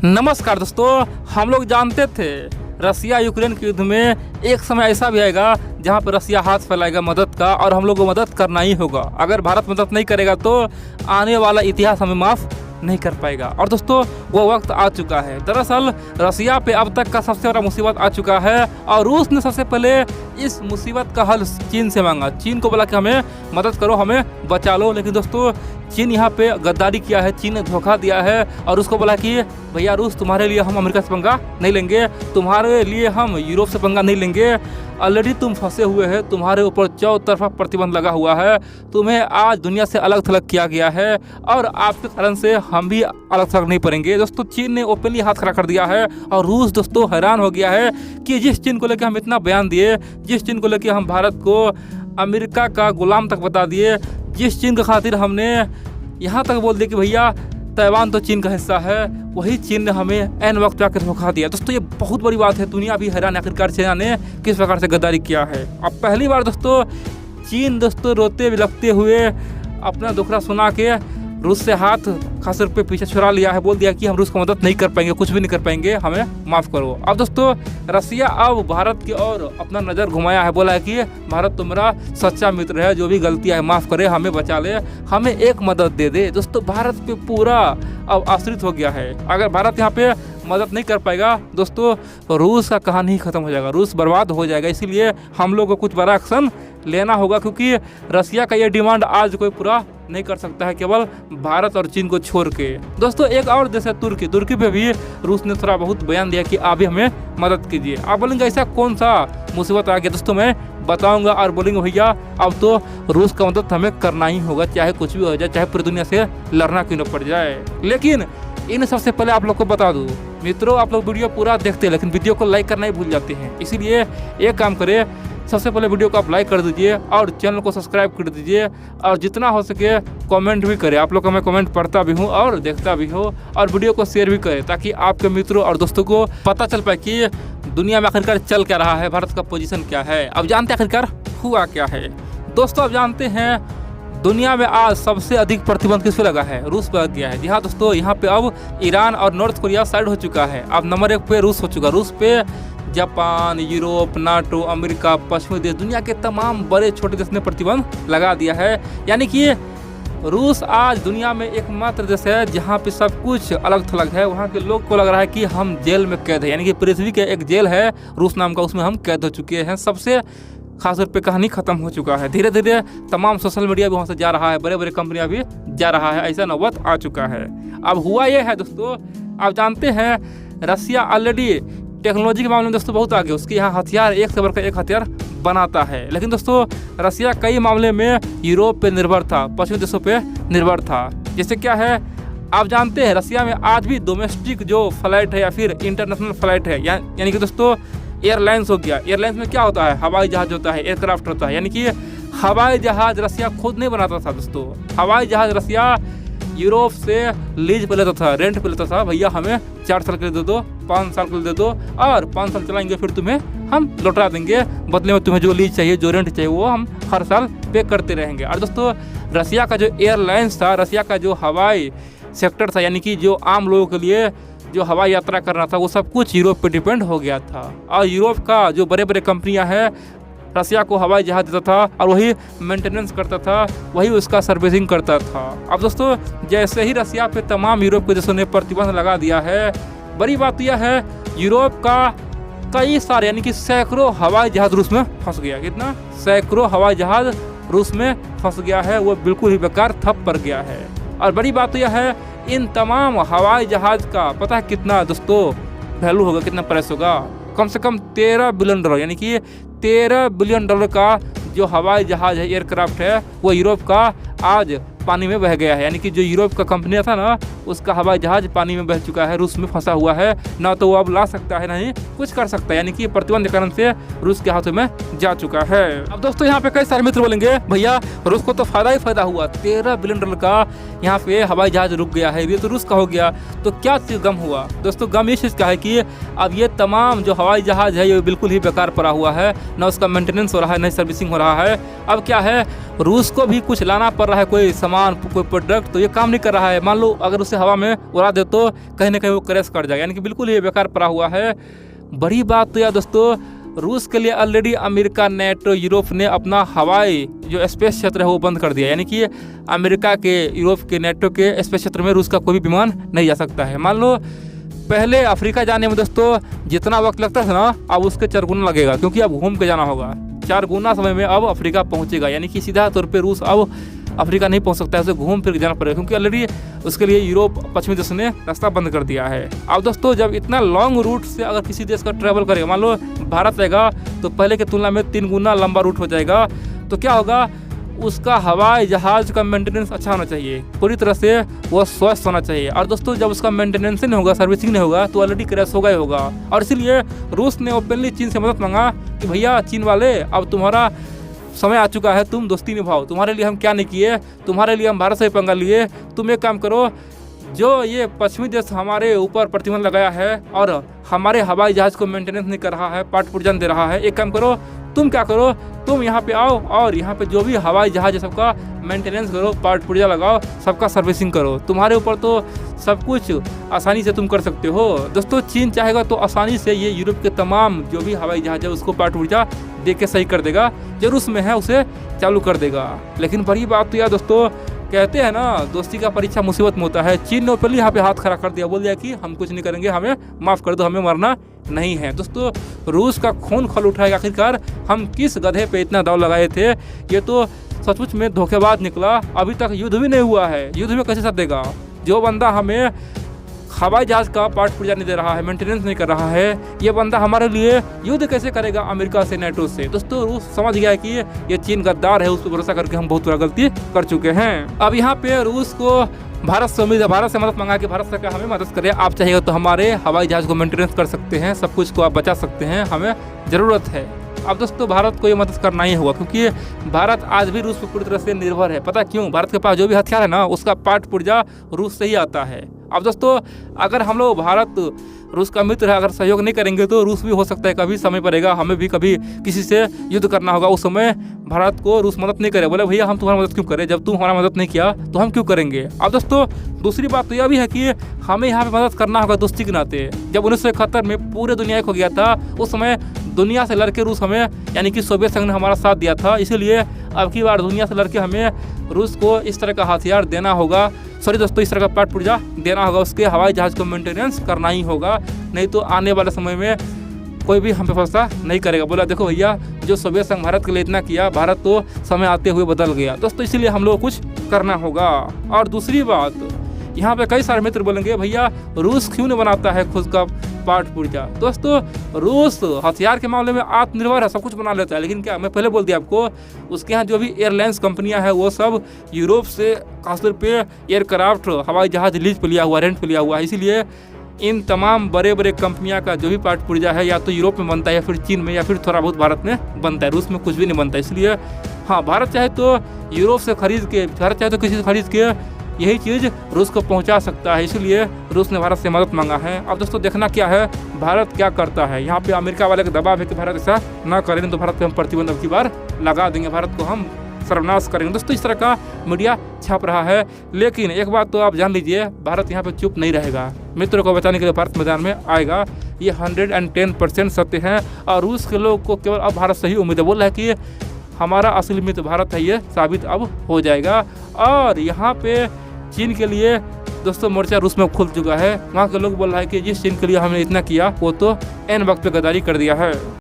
नमस्कार दोस्तों, हम लोग जानते थे रसिया यूक्रेन के युद्ध में एक समय ऐसा भी आएगा जहां पर रसिया हाथ फैलाएगा मदद का, और हम लोग को मदद करना ही होगा। अगर भारत मदद नहीं करेगा तो आने वाला इतिहास हमें माफ़ नहीं कर पाएगा। और दोस्तों वो वक्त आ चुका है। दरअसल रसिया पे अब तक का सबसे बड़ा मुसीबत आ चुका है, और रूस ने सबसे पहले इस मुसीबत का हल चीन से मांगा। चीन को बोला कि हमें मदद करो, हमें बचा लो। लेकिन दोस्तों चीन यहाँ पे गद्दारी किया है, चीन ने धोखा दिया है और उसको बोला कि भैया रूस, तुम्हारे लिए हम अमेरिका से पंगा नहीं लेंगे, तुम्हारे लिए हम यूरोप से पंगा नहीं लेंगे। ऑलरेडी तुम फंसे हुए हैं, तुम्हारे ऊपर चौतरफा प्रतिबंध लगा हुआ है, तुम्हें आज दुनिया से अलग थलग किया गया है और आपके कारण से हम भी अलग थलग नहीं पड़ेंगे। दोस्तों चीन ने ओपनली हाथ खड़ा कर दिया है और रूस दोस्तों हैरान हो गया है कि जिस चीन को लेकर हम इतना बयान दिए, जिस चीन को लेकर हम भारत को अमेरिका का गुलाम तक बता दिए, जिस चीन के खातिर हमने यहाँ तक बोल दिया कि भैया ताइवान तो चीन का हिस्सा है, वही चीन ने हमें ऐन वक्त पे आकर धोखा दिया। दोस्तों ये बहुत बड़ी बात है, दुनिया भी हैरान आखिरकार चाइना ने किस प्रकार से गद्दारी किया है। अब पहली बार दोस्तों चीन दोस्तों रोते बिलखते हुए अपना दुखड़ा सुना के रूस से हाथ खास तौर पे पीछे छुड़ा लिया है, बोल दिया कि हम रूस को मदद नहीं कर पाएंगे, कुछ भी नहीं कर पाएंगे, हमें माफ़ करो। अब दोस्तों रसिया अब भारत की ओर अपना नज़र घुमाया है, बोला है कि भारत तो मेरा सच्चा मित्र है, जो भी गलतियाँ है माफ़ करे, हमें बचा ले, हमें एक मदद दे दे। दोस्तों भारत पे पूरा अब आश्रित हो गया है। अगर भारत यहाँ पे मदद नहीं कर पाएगा दोस्तों, रूस का कहानी ही खत्म हो जाएगा, रूस बर्बाद हो जाएगा। इसीलिए हम लोग को कुछ बड़ा एक्शन लेना होगा, क्योंकि रसिया का ये डिमांड आज कोई पूरा नहीं कर सकता है, केवल भारत और चीन को छोड़ के। दोस्तों एक और देश है तुर्की, तुर्की पे भी रूस ने थोड़ा बहुत बयान दिया कि आप भी हमें मदद कीजिए। आप बोलेंगे ऐसा कौन सा मुसीबत आ गया? दोस्तों मैं बताऊंगा और बोलेंगे भैया अब तो रूस का मदद हमें करना ही होगा, चाहे कुछ भी हो जाए, चाहे पूरी दुनिया से लड़ना क्यों न पड़ जाए। लेकिन इन सबसे पहले आप लोग को बता दूँ मित्रों, आप लोग वीडियो पूरा देखते हैं लेकिन वीडियो को लाइक करना ही भूल जाते हैं। इसीलिए एक काम करें, सबसे पहले वीडियो को आप लाइक कर दीजिए और चैनल को सब्सक्राइब कर दीजिए, और जितना हो सके कमेंट भी करें। आप लोग का मैं कमेंट पढ़ता भी हूं और देखता भी हूं, और वीडियो को शेयर भी करें ताकि आपके मित्रों और दोस्तों को पता चल पाए कि दुनिया में आखिरकार चल क्या रहा है, भारत का पोजीशन क्या है। अब जानते हैं आखिरकार हुआ क्या है। दोस्तों अब जानते हैं दुनिया में आज सबसे अधिक प्रतिबंध किस पे लगा है? रूस पे लग गया है। जी हाँ दोस्तों, यहाँ पे अब ईरान और नॉर्थ कोरिया साइड हो चुका है। अब नंबर 1 पे रूस हो चुका। रूस पे जापान, यूरोप, नाटो, अमेरिका, पश्चिमी देश, दुनिया के तमाम बड़े छोटे देश ने प्रतिबंध लगा दिया है। यानी कि रूस आज दुनिया में एकमात्र देश है जहाँ पे सब कुछ अलग थलग है। वहाँ के लोग को लग रहा है कि हम जेल में कैद है, यानी कि पृथ्वी के एक जेल है रूस नाम का, उसमें हम कैद हो चुके हैं। सबसे खास तौर पे कहानी खत्म हो चुका है। धीरे धीरे तमाम सोशल मीडिया भी वहाँ से जा रहा है, बड़े बड़े कंपनियाँ भी जा रहा है, ऐसा नौबत आ चुका है। अब हुआ ये है दोस्तों, आप जानते हैं रसिया ऑलरेडी टेक्नोलॉजी के मामले में दोस्तों बहुत आगे, उसके यहाँ हथियार एक से बढ़कर एक हथियार बनाता है। लेकिन दोस्तों रसिया कई मामले में यूरोप पे निर्भर था, पश्चिमी देशों पे निर्भर था। जैसे क्या है, आप जानते हैं रसिया में आज भी डोमेस्टिक जो फ्लाइट है या फिर इंटरनेशनल फ्लाइट है, यानी कि दोस्तों एयरलाइंस हो गया। एयरलाइंस में क्या होता है? हवाई जहाज होता है, एयरक्राफ्ट होता है। यानी कि हवाई जहाज रसिया खुद नहीं बनाता था दोस्तों, हवाई जहाज रसिया यूरोप से लीज पे लेता था, रेंट पे लेता था। भैया हमें 4 साल के लिए दे दो, 5 साल के लिए दे दो, और 5 साल चलाएंगे फिर तुम्हें हम लौटा देंगे, बदले में तुम्हें जो लीज चाहिए, जो रेंट चाहिए, वो हम हर साल पे करते रहेंगे। और दोस्तों रसिया का जो एयरलाइंस था, रसिया का जो हवाई सेक्टर था, यानी कि जो आम लोगों के लिए जो हवाई यात्रा करना था, वो सब कुछ यूरोप पे डिपेंड हो गया था। और यूरोप का जो बड़े बड़े कंपनियां हैं रसिया को हवाई जहाज देता था और वही मेंटेनेंस करता था, वही उसका सर्विसिंग करता था। अब दोस्तों जैसे ही रसिया पे तमाम यूरोप के देशों ने प्रतिबंध लगा दिया है, बड़ी बात यह है यूरोप का कई सारे यानी कि सैकड़ों हवाई जहाज रूस में फंस गया। कितना? सैकड़ों हवाई जहाज रूस में फंस गया है, वो बिल्कुल ही बेकार ठप पड़ गया है। और बड़ी बात यह है, इन तमाम हवाई जहाज का पता है कितना दोस्तों वैल्यू होगा, कितना प्राइस होगा? कम से कम $13 बिलियन, यानी कि $13 बिलियन का जो हवाई जहाज है, एयरक्राफ्ट है, वो यूरोप का आज पानी में बह गया है। यानी कि जो यूरोप का कंपनी था ना, उसका हवाई जहाज पानी में बह चुका है, रूस में फंसा हुआ है, ना तो वो अब ला सकता है, नहीं कुछ कर सकता है। यानी कि प्रतिबंध के कारण से रूस के हाथों में जा चुका है। अब दोस्तों यहाँ पे कई सारे मित्र बोलेंगे भैया रूस को तो फायदा ही फायदा हुआ, $13 बिलियन का यहाँ पे हवाई जहाज रुक गया है, ये तो रूस का हो गया, तो क्या चीज़ गम हुआ? दोस्तों गम इस चीज़ का है कि अब ये तमाम जो हवाई जहाज है ये बिल्कुल ही बेकार पड़ा हुआ है, ना उसका मेंटेनेंस हो रहा है, ना सर्विसिंग हो रहा है। अब क्या है, रूस को भी कुछ लाना पड़ रहा है, कोई सामान, कोई प्रोडक्ट, तो ये काम नहीं कर रहा है। मान लो अगर उसे हवा में उड़ा दे तो कहीं ना कहीं वो क्रैश कर जाएगा, यानी कि बिल्कुल ये बेकार पड़ा हुआ है। बड़ी बात तो यार दोस्तों, रूस के लिए ऑलरेडी अमेरिका, नेटो, यूरोप ने अपना हवाई जो स्पेस क्षेत्र है वो बंद कर दिया, यानी कि अमेरिका के, यूरोप के, नेटो के स्पेस क्षेत्र में रूस का कोई भी विमान नहीं जा सकता है। मान लो पहले अफ्रीका जाने में दोस्तों जितना वक्त लगता था ना, अब उसके 4 गुना लगेगा, क्योंकि अब घूम के जाना होगा। 4 गुना समय में अब अफ्रीका पहुंचेगा, यानी कि सीधा तौर पे रूस अब अफ्रीका नहीं पहुंच सकता है, उसे घूम फिर के जाना पड़ेगा, क्योंकि ऑलरेडी उसके लिए यूरोप, पश्चिमी देश ने रास्ता बंद कर दिया है। अब दोस्तों जब इतना लॉन्ग रूट से अगर किसी देश का ट्रैवल करेगा, मान लो भारत रहेगा, तो पहले की तुलना में 3 गुना लंबा रूट हो जाएगा। तो क्या होगा, उसका हवाई जहाज़ का मेंटेनेंस अच्छा होना चाहिए, पूरी तरह से वो स्वस्थ होना चाहिए। और दोस्तों जब उसका मेंटेनेंस नहीं होगा, सर्विसिंग नहीं होगा, तो ऑलरेडी क्रैश होगा ही होगा। और इसीलिए रूस ने ओपनली चीन से मदद मांगा कि भैया चीन वाले, अब तुम्हारा समय आ चुका है, तुम दोस्ती निभाओ। तुम्हारे लिए हम क्या नहीं किए, तुम्हारे लिए हम भारत से पंगा लिए। तुम एक काम करो, जो ये पश्चिमी देश हमारे ऊपर प्रतिबंध लगाया है और हमारे हवाई जहाज़ को मेंटेनेंस नहीं कर रहा है, पार्ट पुर्जा दे रहा है, एक काम करो, तुम क्या करो, तुम यहाँ पे आओ और यहाँ पे जो भी हवाई जहाज़ है सबका मेंटेनेंस करो, पार्ट पुर्जा लगाओ, सबका सर्विसिंग करो। तुम्हारे ऊपर तो सब कुछ आसानी से तुम कर सकते हो। दोस्तों चीन चाहेगा तो आसानी से ये यूरोप के तमाम जो भी हवाई जहाज़ है उसको पार्ट पुर्जा दे के सही कर देगा, जो रूस में है उसे चालू कर देगा। लेकिन बड़ी बात तो यार दोस्तों, कहते हैं ना, दोस्ती का परीक्षा मुसीबत में होता है। चीन ने पहले यहाँ पे हाथ खड़ा कर दिया, बोल दिया कि हम कुछ नहीं करेंगे, हमें माफ़ कर दो, हमें मरना नहीं है। दोस्तों रूस का खून खौल उठाएगा आखिरकार। हम किस गधे पे इतना दाव लगाए थे, ये तो सचमुच में धोखेबाज निकला। अभी तक युद्ध भी नहीं हुआ है, युद्ध में कैसे साथ देगा? जो बंदा हमें हवाई जहाज़ का पार्ट पुर्जा नहीं दे रहा है, मेंटेनेंस नहीं कर रहा है, ये बंदा हमारे लिए युद्ध कैसे करेगा अमेरिका से, नेटो से? दोस्तों रूस समझ गया है कि ये चीन गद्दार है, उस पर भरोसा करके हम बहुत बड़ा गलती कर चुके हैं। अब यहाँ पे रूस को भारत से उम्मीद है, भारत से मदद मंगा के भारत सरकार हमें मदद करे। आप चाहिएगा तो हमारे हवाई जहाज़ को मेंटेनेंस कर सकते हैं, सब कुछ को आप बचा सकते हैं, हमें ज़रूरत है। अब दोस्तों भारत को ये मदद करना ही होगा, क्योंकि भारत आज भी रूस पर पूरी तरह से निर्भर है। पता क्यों? भारत के पास जो भी हथियार है ना, उसका पार्ट पुर्जा रूस से ही आता है। अब दोस्तों अगर हम लोग, भारत रूस का मित्र है, अगर सहयोग नहीं करेंगे तो रूस भी हो सकता है कभी समय पड़ेगा, हमें भी कभी किसी से युद्ध करना होगा, उस समय भारत को रूस मदद नहीं करे। बोले भैया हम तुम्हारी मदद क्यों करें, जब तुम हमारा मदद नहीं किया तो हम क्यों करेंगे? अब दोस्तों दूसरी बात तो यह भी है कि हमें यहाँ पे मदद करना होगा दोस्ती के नाते। जब 1971 में पूरे दुनिया एक हो गया था, उस समय दुनिया से लड़के रूस हमें, यानी कि सोवियत संघ ने हमारा साथ दिया था, इसीलिए अब की बार दुनिया से लड़के हमें रूस को इस तरह का हथियार देना होगा, सॉरी दोस्तों, इस तरह का पार्ट पुर्जा देना होगा, उसके हवाई जहाज़ को मेंटेनेंस करना ही होगा। नहीं तो आने वाले समय में कोई भी हम पे भरोसा नहीं करेगा। बोला देखो भैया, जो सोवियत संघ भारत के लिए इतना किया, भारत तो समय आते हुए बदल गया। दोस्तों इसीलिए हम लोग कुछ करना होगा। और दूसरी बात, यहाँ पे कई सारे मित्र बोलेंगे भैया रूस क्यों नहीं बनाता है खुद का पार्ट पुर्जा? दोस्तों रूस हथियार के मामले में आत्मनिर्भर है, सब कुछ बना लेता है, लेकिन क्या, मैं पहले बोल दिया आपको, उसके यहाँ जो भी एयरलाइंस कंपनियां हैं वो सब यूरोप से खासतौर पे एयरक्राफ्ट, हवाई जहाज लीज पे लिया हुआ, रेंट पे लिया हुआ है। इसीलिए इन तमाम बड़े बड़े कंपनियां का जो भी पार्ट पुर्जा है या तो यूरोप में बनता है या फिर चीन में या फिर थोड़ा बहुत भारत में बनता है, रूस में कुछ भी नहीं बनता। इसलिए हाँ, भारत चाहे तो यूरोप से खरीद के, भारत चाहे तो किसी से खरीद के यही चीज़ रूस को पहुंचा सकता है, इसलिए रूस ने भारत से मदद मांगा है। अब दोस्तों देखना क्या है, भारत क्या करता है। यहाँ पे अमेरिका वाले का दबाव है कि भारत ऐसा ना करें, तो भारत पे हम प्रतिबंध अब की बार लगा देंगे, भारत को हम सर्वनाश करेंगे। दोस्तों इस तरह का मीडिया छाप रहा है, लेकिन एक बात तो आप जान लीजिए, भारत यहाँ पे चुप नहीं रहेगा। मित्रों को बचाने के लिए भारत मैदान में आएगा, ये 110% सत्य है। और रूस के लोग को केवल अब भारत से ही उम्मीद है, बोल रहा है कि हमारा असली मित्र भारत है, ये साबित अब हो जाएगा। और यहाँ पे चीन के लिए दोस्तों मोर्चा रूस में खुल चुका है। वहाँ के लोग बोल रहा है कि जिस चीन के लिए हमने इतना किया वो तो एन वक्त पे गद्दारी कर दिया है।